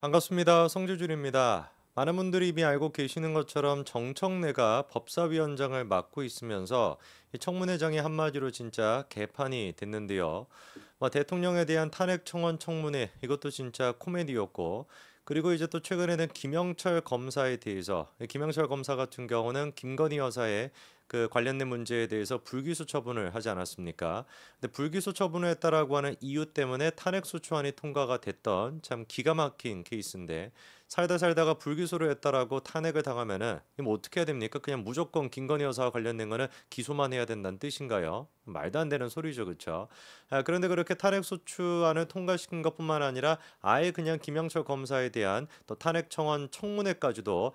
반갑습니다. 성주줄입니다. 많은 분들이 이미 알고 계시는 것처럼 정청래가 법사위원장을 맡고 있으면서 이 청문회장이 한마디로 진짜 개판이 됐는데요. 대통령에 대한 탄핵 청원 청문회 이것도 진짜 코미디였고, 그리고 이제 또 최근에는 김영철 검사에 대해서 김영철 검사 같은 경우는 김건희 여사의 그 관련된 문제에 대해서 불기소 처분을 하지 않았습니까? 근데 불기소 처분을 했다라고 하는 이유 때문에 탄핵 소추안이 통과가 됐던 참 기가 막힌 케이스인데, 살다 살다가 불기소를 했다라고 탄핵을 당하면은 이뭐 어떻게 해야 됩니까? 그냥 무조건 김건희 여사와 관련된 거는 기소만 해야 된다는 뜻인가요? 말도 안 되는 소리죠, 그렇죠? 그런데 그렇게 탄핵 소추안을 통과시킨 것뿐만 아니라 아예 그냥 김영철 검사에 대한 또 탄핵 청문회까지도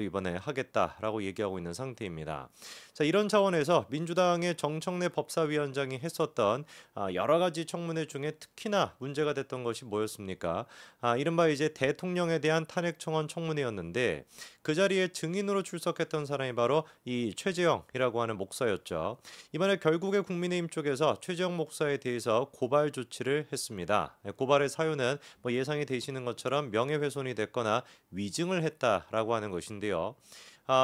이번에 하겠다라고 얘기하고 있는 상태입니다. 자, 이런 차원에서 민주당의 정청래 법사위원장이 했었던 여러 가지 청문회 중에 특히나 문제가 됐던 것이 뭐였습니까? 이른바 이제 대통령에 대한 탄핵 청원 청문회였는데, 그 자리에 증인으로 출석했던 사람이 바로 이 최재형이라고 하는 목사였죠. 이번에 결국에 국민의힘 쪽에서 최재형 목사에 대해서 고발 조치를 했습니다. 고발의 사유는 뭐 예상이 되시는 것처럼 명예훼손이 됐거나 위증을 했다라고 하는 것인데요.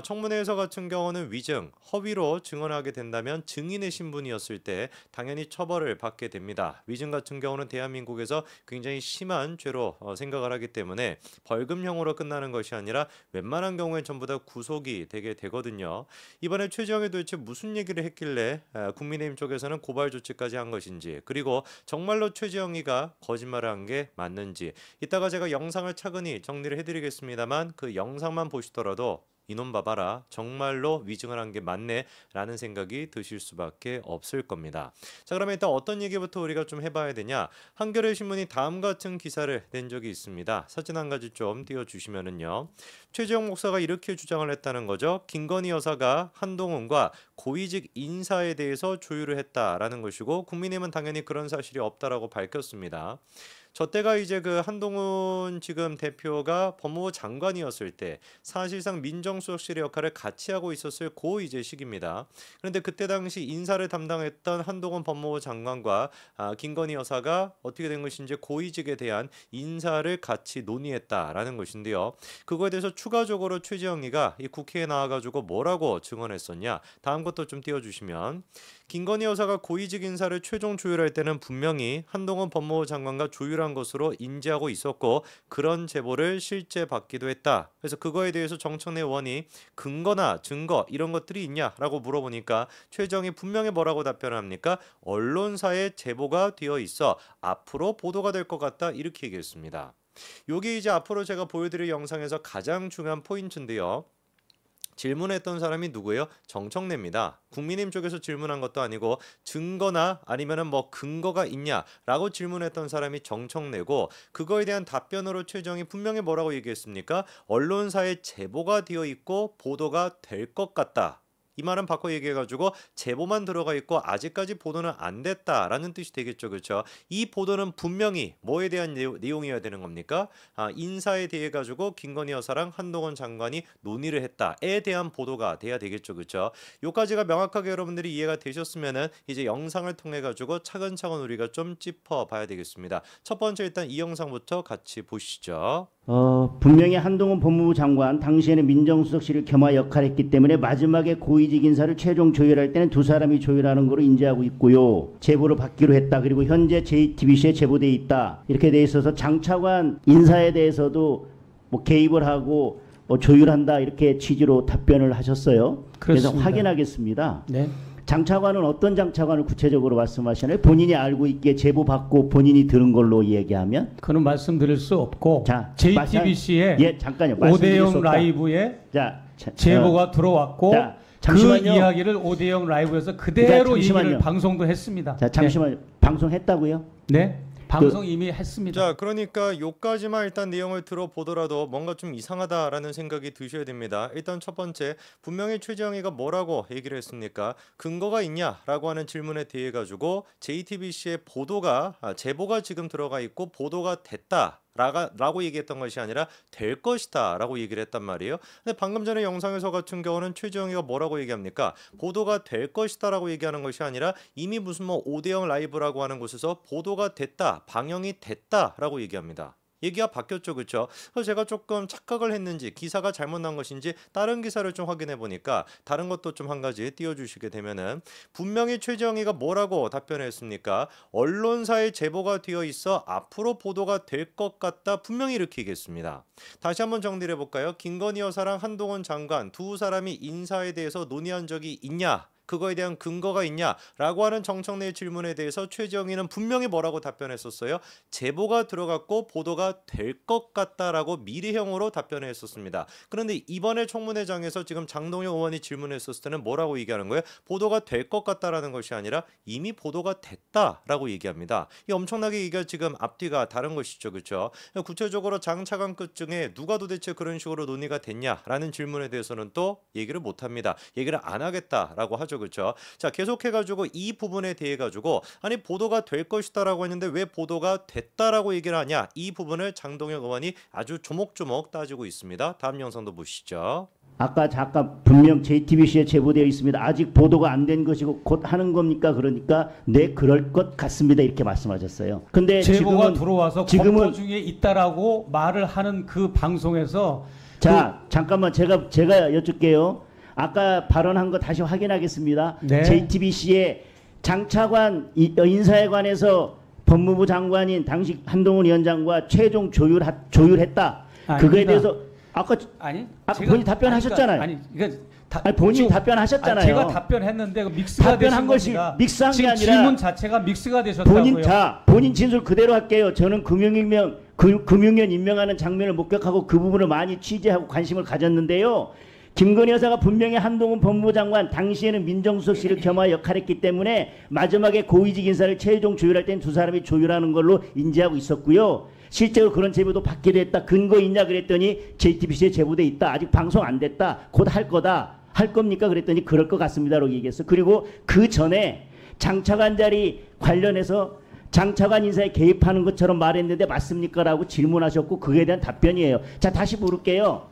청문회에서 같은 경우는 위증, 허위로 증언하게 된다면 증인의 신분이었을 때 당연히 처벌을 받게 됩니다. 위증 같은 경우는 대한민국에서 굉장히 심한 죄로 생각을 하기 때문에 벌금형으로 끝나는 것이 아니라 웬만한 경우엔 전부 다 구속이 되게 되거든요. 이번에 최재형이 도대체 무슨 얘기를 했길래 국민의힘 쪽에서는 고발 조치까지 한 것인지, 그리고 정말로 최재형이가 거짓말을 한 게 맞는지, 이따가 제가 영상을 차근히 정리를 해드리겠습니다만, 그 영상만 보시더라도 이놈 봐봐라, 정말로 위증을 한 게 맞네 라는 생각이 드실 수밖에 없을 겁니다. 자, 그러면 일단 어떤 얘기부터 우리가 좀 해봐야 되냐. 한겨레 신문이 다음 같은 기사를 낸 적이 있습니다. 사진 한 가지 좀 띄워주시면은요, 최재형 목사가 이렇게 주장을 했다는 거죠. 김건희 여사가 한동훈과 고위직 인사에 대해서 조율을 했다라는 것이고, 국민의힘은 당연히 그런 사실이 없다라고 밝혔습니다. 저 때가 이제 그 한동훈 지금 대표가 법무부 장관이었을 때 사실상 민정수석실의 역할을 같이 하고 있었을 고 이제 시기입니다. 그런데 그때 당시 인사를 담당했던 한동훈 법무부 장관과 김건희 여사가 어떻게 된 것인지 고위직에 대한 인사를 같이 논의했다라는 것인데요. 그거에 대해서 추가적으로 최재형이가 이 국회에 나와가지고 뭐라고 증언했었냐. 다음 것도 좀 띄워주시면, 김건희 여사가 고위직 인사를 최종 조율할 때는 분명히 한동훈 법무부 장관과 조율한 것으로 인지하고 있었고, 그런 제보를 실제 받기도 했다. 그래서 그거에 대해서 정청래 의원이 근거나 증거 이런 것들이 있냐라고 물어보니까 최정이 분명히 뭐라고 답변을 합니까? 언론사에 제보가 되어 있어 앞으로 보도가 될 것 같다, 이렇게 얘기했습니다. 요게 이제 앞으로 제가 보여드릴 영상에서 가장 중요한 포인트인데요. 질문했던 사람이 누구예요? 정청래입니다. 국민의힘 쪽에서 질문한 것도 아니고, 증거나 아니면은 뭐 근거가 있냐라고 질문했던 사람이 정청래고, 그거에 대한 답변으로 최정이 분명히 뭐라고 얘기했습니까? 언론사에 제보가 되어 있고 보도가 될 것 같다. 이 말은 바꿔 얘기해가지고 제보만 들어가 있고 아직까지 보도는 안 됐다라는 뜻이 되겠죠, 그렇죠? 이 보도는 분명히 뭐에 대한 내용이어야 되는 겁니까? 인사에 대해 가지고 김건희 여사랑 한동훈 장관이 논의를 했다에 대한 보도가 돼야 되겠죠, 그렇죠? 요까지가 명확하게 여러분들이 이해가 되셨으면은 이제 영상을 통해 가지고 차근차근 우리가 좀 짚어봐야 되겠습니다. 첫 번째 일단 이 영상부터 같이 보시죠. 분명히 한동훈 법무부 장관 당시에는 민정수석실을 겸하 역할했기 때문에 마지막에 고위직 인사를 최종 조율할 때는 두 사람이 조율하는 것으로 인지하고 있고요. 제보를 받기로 했다. 그리고 현재 JTBC에 제보돼 있다. 이렇게 돼 있어서 장차관 인사에 대해서도 뭐 개입을 하고 조율한다, 이렇게 취지로 답변을 하셨어요. 그렇습니다. 그래서 확인하겠습니다. 네. 장차관은 어떤 장차관을 구체적으로 말씀하시나요? 본인이 알고 있기에 제보받고 본인이 들은 걸로 얘기하면? 그는 말씀드릴 수 없고, 자, JTBC의 예, 잠깐요. 말씀드릴 수 오대영 없다. 라이브에 자, 제보가 들어왔고, 자, 그 잠시만요. 이야기를 오대영 라이브에서 그대로 잠시만요. 얘기를 방송도 했습니다. 자, 잠시만요. 방송했다고요? 네. 방송 이미 했습니다. 자, 그러니까 요까지만 일단 내용을 들어보더라도 뭔가 좀 이상하다라는 생각이 드셔야 됩니다. 일단 첫 번째, 분명히 최재형이가 뭐라고 얘기를 했습니까? 근거가 있냐라고 하는 질문에 대해 가지고 JTBC의 제보가 지금 들어가 있고 보도가 됐다 라고 얘기했던 것이 아니라 될 것이다 라고 얘기를 했단 말이에요. 근데 방금 전에 영상에서 같은 경우는 최재형이가 뭐라고 얘기합니까? 보도가 될 것이다 라고 얘기하는 것이 아니라 이미 무슨 뭐 5대0 라이브라고 하는 곳에서 보도가 됐다, 방영이 됐다 라고 얘기합니다. 얘기가 바뀌었죠, 그렇죠? 그래서 제가 조금 착각을 했는지 기사가 잘못 난 것인지 다른 기사를 좀 확인해 보니까 다른 것도 좀 한 가지 띄워주시게 되면은 분명히 최재형이가 뭐라고 답변했습니까? 언론사에 제보가 되어 있어 앞으로 보도가 될 것 같다 분명히 이렇게 얘기했습니다. 다시 한번 정리를 해볼까요? 김건희 여사랑 한동훈 장관 두 사람이 인사에 대해서 논의한 적이 있냐? 그거에 대한 근거가 있냐라고 하는 정청래의 질문에 대해서 최재형이는 분명히 뭐라고 답변했었어요? 제보가 들어갔고 보도가 될 것 같다라고 미래형으로 답변했었습니다. 그런데 이번에 청문회장에서 지금 장동영 의원이 질문했었을 때는 뭐라고 얘기하는 거예요? 보도가 될 것 같다라는 것이 아니라 이미 보도가 됐다라고 얘기합니다. 이 엄청나게 얘기가 지금 앞뒤가 다른 것이죠, 그렇죠? 구체적으로 장 차관 끝 중에 누가 도대체 그런 식으로 논의가 됐냐라는 질문에 대해서는 또 얘기를 못합니다. 얘기를 안 하겠다라고 하죠. 그렇죠? 자, 계속해가지고 이 부분에 대해 가지고 아니 보도가 될 것이다라고 했는데 왜 보도가 됐다라고 얘기를 하냐? 이 부분을 장동영 의원이 아주 조목조목 따지고 있습니다. 다음 영상도 보시죠. 아까 잠깐 분명 JTBC에 제보되어 있습니다. 아직 보도가 안 된 것이고 곧 하는 겁니까? 그러니까 네 그럴 것 같습니다. 이렇게 말씀하셨어요. 근데 제보가 들어와서 지금은 검토 중에 있다라고 말을 하는 그 방송에서 자 잠깐만 제가 여쭙게요. 아까 발언한 거 다시 확인하겠습니다. 네. JTBC에 장차관 인사에 관해서 법무부 장관인 당시 한동훈 위원장과 최종 조율했다. 아닙니다. 그거에 대해서 아까 본인이 답변하셨잖아요. 그러니까 본인이 답변하셨잖아요. 제가 답변했는데 믹스가 답변한 되신 것이 겁니다. 믹스한 게 지금 아니라 질문 자체가 믹스가 되셨다고요. 본인 진술 그대로 할게요. 저는 금융위원 임명하는 장면을 목격하고 그 부분을 많이 취재하고 관심을 가졌는데요. 김건희 여사가 분명히 한동훈 법무부 장관 당시에는 민정수석실을 겸하 역할했기 때문에 마지막에 고위직 인사를 최종 조율할 때는 두 사람이 조율하는 걸로 인지하고 있었고요. 실제로 그런 제보도 받기도 했다. 근거 있냐 그랬더니 JTBC에 제보돼 있다. 아직 방송 안 됐다. 곧 할 거다. 할 겁니까? 그랬더니 그럴 것 같습니다라고 얘기했어. 그리고 그 전에 장차관 자리 관련해서 장차관 인사에 개입하는 것처럼 말했는데 맞습니까? 라고 질문하셨고 그에 대한 답변이에요. 자, 다시 물을게요.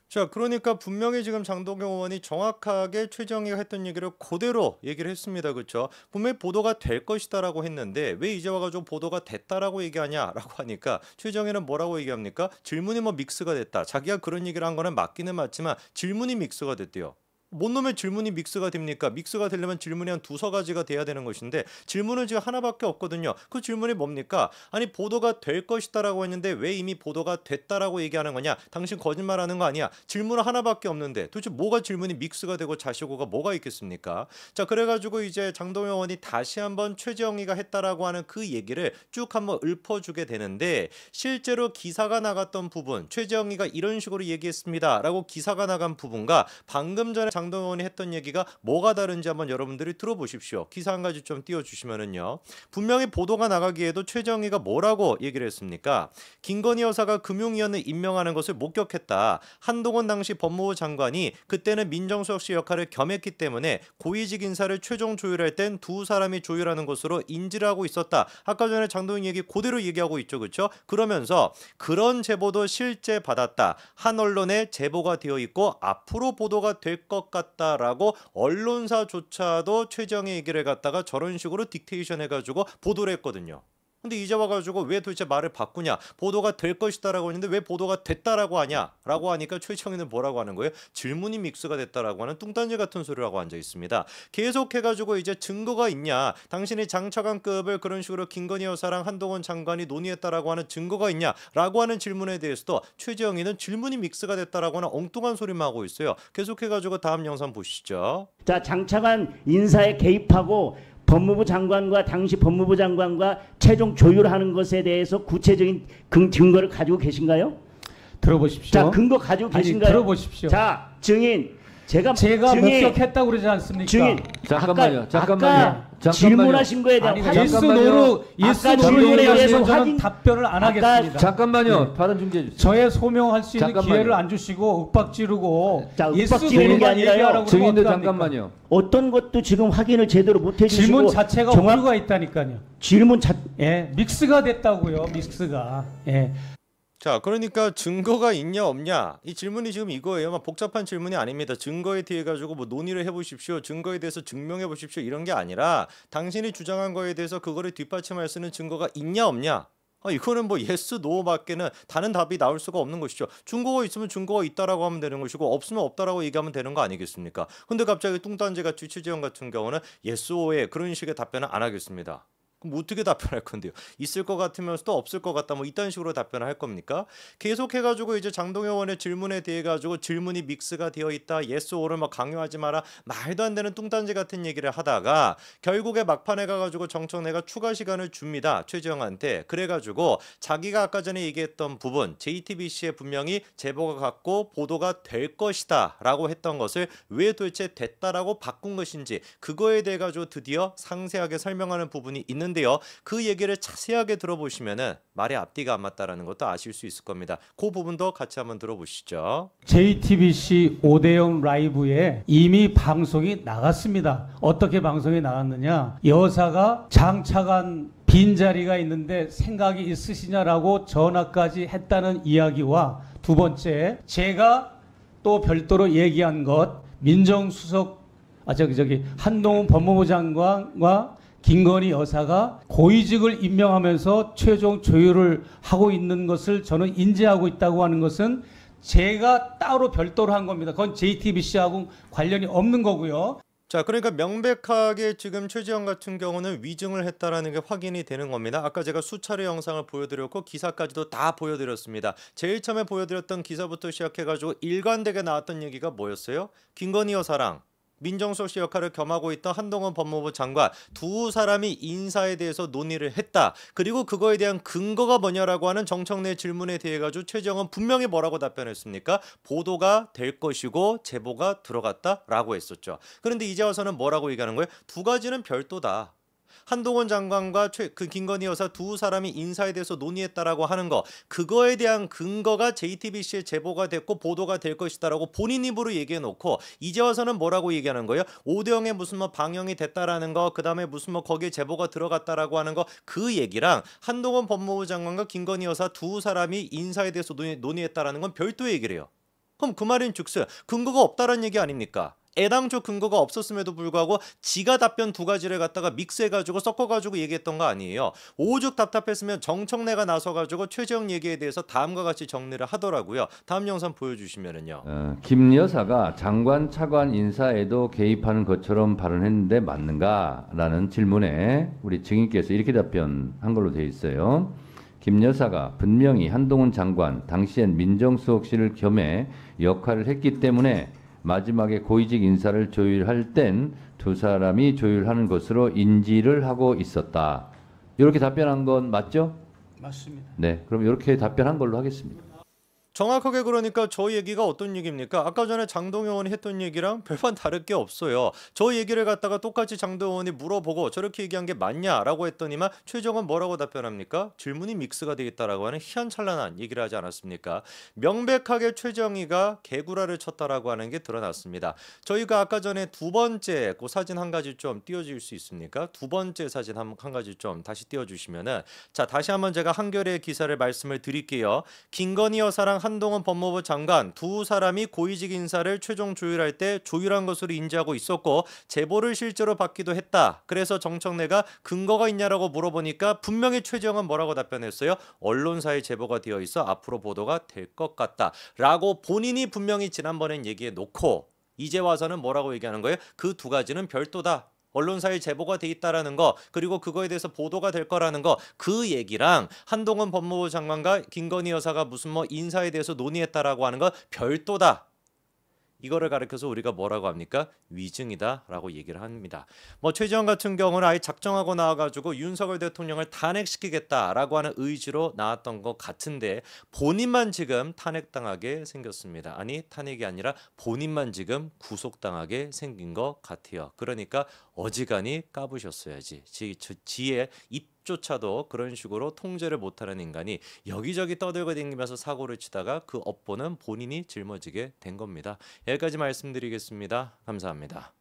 자, 그러니까 분명히 지금 장동영 의원이 정확하게 최재형이가 했던 얘기를 그대로 얘기를 했습니다. 그렇죠? 분명히 보도가 될 것이다라고 했는데 왜 이제 와가지고 보도가 됐다라고 얘기하냐라고 하니까 최재형이는 뭐라고 얘기합니까? 질문이 뭐 믹스가 됐다. 자기가 그런 얘기를 한 거는 맞기는 맞지만 질문이 믹스가 됐대요. 뭔 놈의 질문이 믹스가 됩니까? 믹스가 되려면 질문이 한 두서 가지가 돼야 되는 것인데 질문은 지금 하나밖에 없거든요. 그 질문이 뭡니까? 아니 보도가 될 것이다라고 했는데 왜 이미 보도가 됐다라고 얘기하는 거냐? 당신 거짓말하는 거 아니야? 질문은 하나밖에 없는데 도대체 뭐가 질문이 믹스가 되고 자시고가 뭐가 있겠습니까? 자, 그래가지고 이제 장동영 의원이 다시 한번 최재형이가 했다라고 하는 그 얘기를 쭉 한번 읊어주게 되는데 실제로 기사가 나갔던 부분 최재형이가 이런 식으로 얘기했습니다라고 기사가 나간 부분과 방금 전에 장동영 의원이 했던 얘기가 뭐가 다른지 한번 여러분들이 들어보십시오. 기사 한 가지 좀 띄워주시면은요. 분명히 보도가 나가기에도 최재형이가 뭐라고 얘기를 했습니까? 김건희 여사가 금융위원을 임명하는 것을 목격했다. 한동훈 당시 법무부 장관이 그때는 민정수석실 역할을 겸했기 때문에 고위직 인사를 최종 조율할 땐 두 사람이 조율하는 것으로 인지를 하고 있었다. 아까 전에 장동영 얘기 그대로 얘기하고 있죠. 그렇죠? 그러면서 그런 제보도 실제 받았다. 한 언론에 제보가 되어 있고 앞으로 보도가 될 것 같다라고 언론사조차도 최재형의 얘기를 갖다가 저런 식으로 딕테이션 해가지고 보도를 했거든요. 근데 이제 와가지고 왜 도대체 말을 바꾸냐? 보도가 될 것이다라고 했는데 왜 보도가 됐다라고 하냐라고 하니까 최재형이는 뭐라고 하는 거예요? 질문이 믹스가 됐다라고 하는 뚱딴지 같은 소리라고 앉아 있습니다. 계속해가지고 이제 증거가 있냐? 당신이 장차관급을 그런 식으로 김건희 여사랑 한동훈 장관이 논의했다라고 하는 증거가 있냐라고 하는 질문에 대해서도 최재형이는 질문이 믹스가 됐다라고 하는 엉뚱한 소리만 하고 있어요. 계속해가지고 다음 영상 보시죠. 자, 장차관 인사에 개입하고 법무부 장관과 당시 법무부 장관과 최종 조율하는 것에 대해서 구체적인 증거를 가지고 계신가요? 들어보십시오. 자, 근거 가지고 계신가요? 들어보십시오. 자, 증인 제가 목격했다고 그러지 않습니까? 증인 잠깐만요. 아까 질문하신 거에 대한 예스 노로 질문에 대해서 저는 답변을 안 하겠습니다. 잠깐만요. 발언 중지해 주세요. 저의 소명할 수 있는 잠깐만요. 기회를 안 주시고 윽박 지르고 자, 예스 윽박 지르는 게 아니라요. 증인들 잠깐만요. 어떤 것도 지금 확인을 제대로 못 해주시고 질문 자체가 오류가 있다니까요. 예, 믹스가 됐다고요. 믹스가. 예. 자, 그러니까 증거가 있냐 없냐 이 질문이 지금 이거예요. 막 복잡한 질문이 아닙니다. 증거에 대해 가지고 뭐 논의를 해보십시오. 증거에 대해서 증명해 보십시오. 이런 게 아니라 당신이 주장한 거에 대해서 그거를 뒷받침할 수 있는 증거가 있냐 없냐 이거는 뭐 예스 노밖에는 다른 답이 나올 수가 없는 것이죠. 중국어 있으면 중국어 있다라고 하면 되는 것이고 없으면 없다라고 얘기하면 되는 거 아니겠습니까? 근데 갑자기 뚱딴지같이 최재형 같은 경우는 예스 오에 그런 식의 답변을 안 하겠습니다. 그럼 어떻게 답변할 건데요? 있을 것 같으면서도 없을 것 같다 뭐 이딴 식으로 답변을 할 겁니까? 계속해가지고 이제 장동영 의원의 질문에 대해 가지고 질문이 믹스가 되어 있다. 예스 오를 막 강요하지 마라. 말도 안 되는 뚱딴지 같은 얘기를 하다가 결국에 막판에 가가지고 정청래가 추가 시간을 줍니다. 최재형한테. 그래가지고 자기가 아까 전에 얘기했던 부분 JTBC에 분명히 제보가 갔고 보도가 될 것이다 라고 했던 것을 왜 도대체 됐다라고 바꾼 것인지 그거에 대해 가지고 드디어 상세하게 설명하는 부분이 있는데요. 그 얘기를 자세하게 들어보시면은 말의 앞뒤가 안 맞다라는 것도 아실 수 있을 겁니다. 그 부분도 같이 한번 들어보시죠. JTBC 5대0 라이브에 이미 방송이 나갔습니다. 어떻게 방송이 나갔느냐? 여사가 장차관 빈자리가 있는데 생각이 있으시냐라고 전화까지 했다는 이야기와 두 번째, 제가 또 별도로 얘기한 것 민정수석 한동훈 법무부 장관과 김건희 여사가 고위직을 임명하면서 최종 조율을 하고 있는 것을 저는 인지하고 있다고 하는 것은 제가 따로 별도로 한 겁니다. 그건 JTBC하고 관련이 없는 거고요. 자, 그러니까 명백하게 지금 최재형 같은 경우는 위증을 했다라는 게 확인이 되는 겁니다. 아까 제가 수차례 영상을 보여드렸고 기사까지도 다 보여드렸습니다. 제일 처음에 보여드렸던 기사부터 시작해가지고 일관되게 나왔던 얘기가 뭐였어요? 김건희 여사랑 민정수석실 역할을 겸하고 있던 한동훈 법무부 장관 두 사람이 인사에 대해서 논의를 했다. 그리고 그거에 대한 근거가 뭐냐라고 하는 정청래 질문에 대해 가지고 최재형은 분명히 뭐라고 답변했습니까? 보도가 될 것이고 제보가 들어갔다라고 했었죠. 그런데 이제 와서는 뭐라고 얘기하는 거예요? 두 가지는 별도다. 한동훈 장관과 김건희 여사 두 사람이 인사에 대해서 논의했다라고 하는 거 그거에 대한 근거가 JTBC에 제보가 됐고 보도가 될 것이다라고 본인 입으로 얘기해 놓고 이제 와서는 뭐라고 얘기하는 거예요? 5대0에 무슨 뭐 방영이 됐다라는 거 그다음에 무슨 뭐 거기에 제보가 들어갔다라고 하는 거 그 얘기랑 한동훈 법무부 장관과 김건희 여사 두 사람이 인사에 대해서 논의했다라는 건 별도 얘기래요. 그럼 그 말인즉슨 근거가 없다라는 얘기 아닙니까? 애당초 근거가 없었음에도 불구하고 지가 답변 두 가지를 갖다가 믹스해가지고 섞어가지고 얘기했던 거 아니에요. 오죽 답답했으면 정청래가 나서가지고 최재형 얘기에 대해서 다음과 같이 정리를 하더라고요. 다음 영상 보여주시면은요. 김 여사가 장관 차관 인사에도 개입하는 것처럼 발언했는데 맞는가라는 질문에 우리 증인께서 이렇게 답변한 걸로 되어 있어요. 김 여사가 분명히 한동훈 장관 당시엔 민정수석실을 겸해 역할을 했기 때문에 마지막에 고위직 인사를 조율할 땐 두 사람이 조율하는 것으로 인지를 하고 있었다. 이렇게 답변한 건 맞죠? 맞습니다. 네, 그럼 이렇게 답변한 걸로 하겠습니다. 정확하게 그러니까 저 얘기가 어떤 얘기입니까? 아까 전에 장동영 의원이 했던 얘기랑 별반 다를 게 없어요. 저 얘기를 갖다가 똑같이 장동영 의원이 물어보고 저렇게 얘기한 게 맞냐라고 했더니만 최재형은 뭐라고 답변합니까? 질문이 믹스가 되어 있다라고 하는 희한찬란한 얘기를 하지 않았습니까? 명백하게 최재형이가 개구라를 쳤다라고 하는 게 드러났습니다. 저희가 아까 전에 두 번째 그 사진 한 가지 좀 띄워줄 수 있습니까? 두 번째 사진 한 가지 좀 다시 띄워주시면은 자 다시 한번 제가 한겨레 기사를 말씀을 드릴게요. 김건희 여사랑 한동훈 법무부 장관 두 사람이 고위직 인사를 최종 조율할 때 조율한 것으로 인지하고 있었고 제보를 실제로 받기도 했다. 그래서 정청래가 근거가 있냐라고 물어보니까 분명히 최재형은 뭐라고 답변했어요? 언론사에 제보가 되어 있어 앞으로 보도가 될 것 같다. 라고 본인이 분명히 지난번엔 얘기해 놓고 이제 와서는 뭐라고 얘기하는 거예요? 그 두 가지는 별도다. 언론사에 제보가 돼 있다라는 거 그리고 그거에 대해서 보도가 될 거라는 거 그 얘기랑 한동훈 법무부 장관과 김건희 여사가 무슨 뭐 인사에 대해서 논의했다라고 하는 거 별도다. 이거를 가리켜서 우리가 뭐라고 합니까? 위증이다라고 얘기를 합니다. 뭐 최재형 같은 경우는 아예 작정하고 나와가지고 윤석열 대통령을 탄핵시키겠다라고 하는 의지로 나왔던 것 같은데 본인만 지금 탄핵당하게 생겼습니다. 아니 탄핵이 아니라 본인만 지금 구속당하게 생긴 것 같아요. 그러니까 어지간히 까부셨어야지. 지의 입조차도 그런 식으로 통제를 못하는 인간이 여기저기 떠들고 다니면서 사고를 치다가 그 업보는 본인이 짊어지게 된 겁니다. 여기까지 말씀드리겠습니다. 감사합니다.